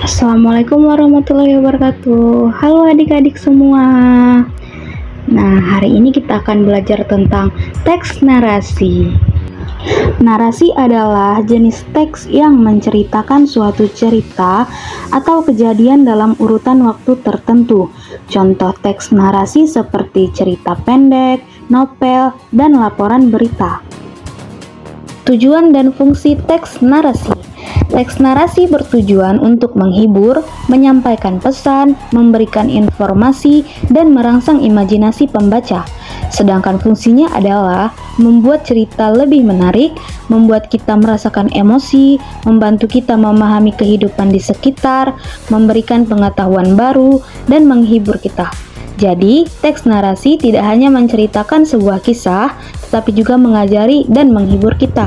Assalamualaikum warahmatullahi wabarakatuh. Halo adik-adik semua. Nah, hari ini kita akan belajar tentang teks narasi. Narasi adalah jenis teks yang menceritakan suatu cerita atau kejadian dalam urutan waktu tertentu. Contoh teks narasi seperti cerita pendek, novel, dan laporan berita. Tujuan dan fungsi teks narasi. Teks narasi bertujuan untuk menghibur, menyampaikan pesan, memberikan informasi, dan merangsang imajinasi pembaca. Sedangkan fungsinya adalah membuat cerita lebih menarik, membuat kita merasakan emosi, membantu kita memahami kehidupan di sekitar, memberikan pengetahuan baru, dan menghibur kita. Jadi, teks narasi tidak hanya menceritakan sebuah kisah, tetapi juga mengajari dan menghibur kita.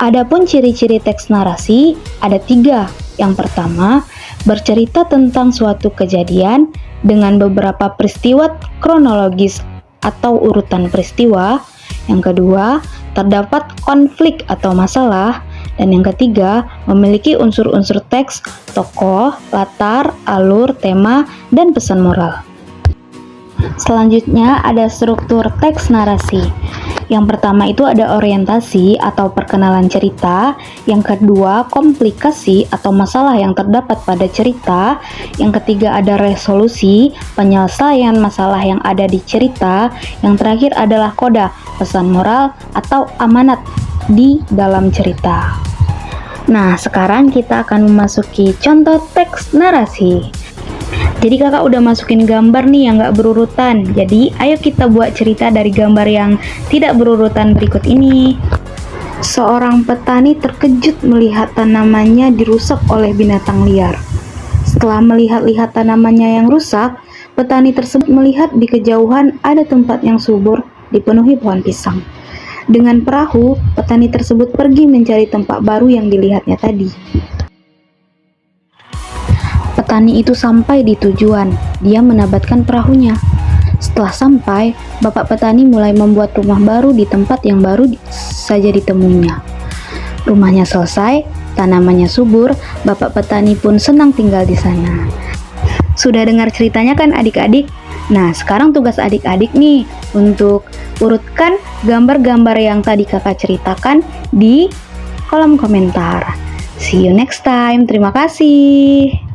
Adapun ciri-ciri teks narasi ada 3. Yang pertama, bercerita tentang suatu kejadian dengan beberapa peristiwa kronologis atau urutan peristiwa. Yang kedua, terdapat konflik atau masalah. Dan yang ketiga, memiliki unsur-unsur teks, tokoh, latar, alur, tema, dan pesan moral. Selanjutnya ada struktur teks narasi. Yang pertama itu ada orientasi atau perkenalan cerita. Yang kedua, komplikasi atau masalah yang terdapat pada cerita. Yang ketiga ada resolusi, penyelesaian masalah yang ada di cerita. Yang terakhir adalah koda, pesan moral atau amanat di dalam cerita. Nah, sekarang kita akan memasuki contoh teks narasi. Jadi kakak udah masukin gambar nih yang gak berurutan. Jadi ayo kita buat cerita dari gambar yang tidak berurutan berikut ini. Seorang petani terkejut melihat tanamannya dirusak oleh binatang liar. Setelah melihat-lihat tanamannya yang rusak, petani tersebut melihat di kejauhan ada tempat yang subur dipenuhi pohon pisang. Dengan perahu, petani tersebut pergi mencari tempat baru yang dilihatnya tadi. Petani itu sampai di tujuan, dia menabatkan perahunya. Setelah sampai, bapak petani mulai membuat rumah baru di tempat yang baru saja ditemuinya. Rumahnya selesai, tanamannya subur, bapak petani pun senang tinggal di sana. Sudah dengar ceritanya kan adik-adik? Nah, sekarang tugas adik-adik nih untuk urutkan gambar-gambar yang tadi kakak ceritakan di kolom komentar. See you next time, terima kasih.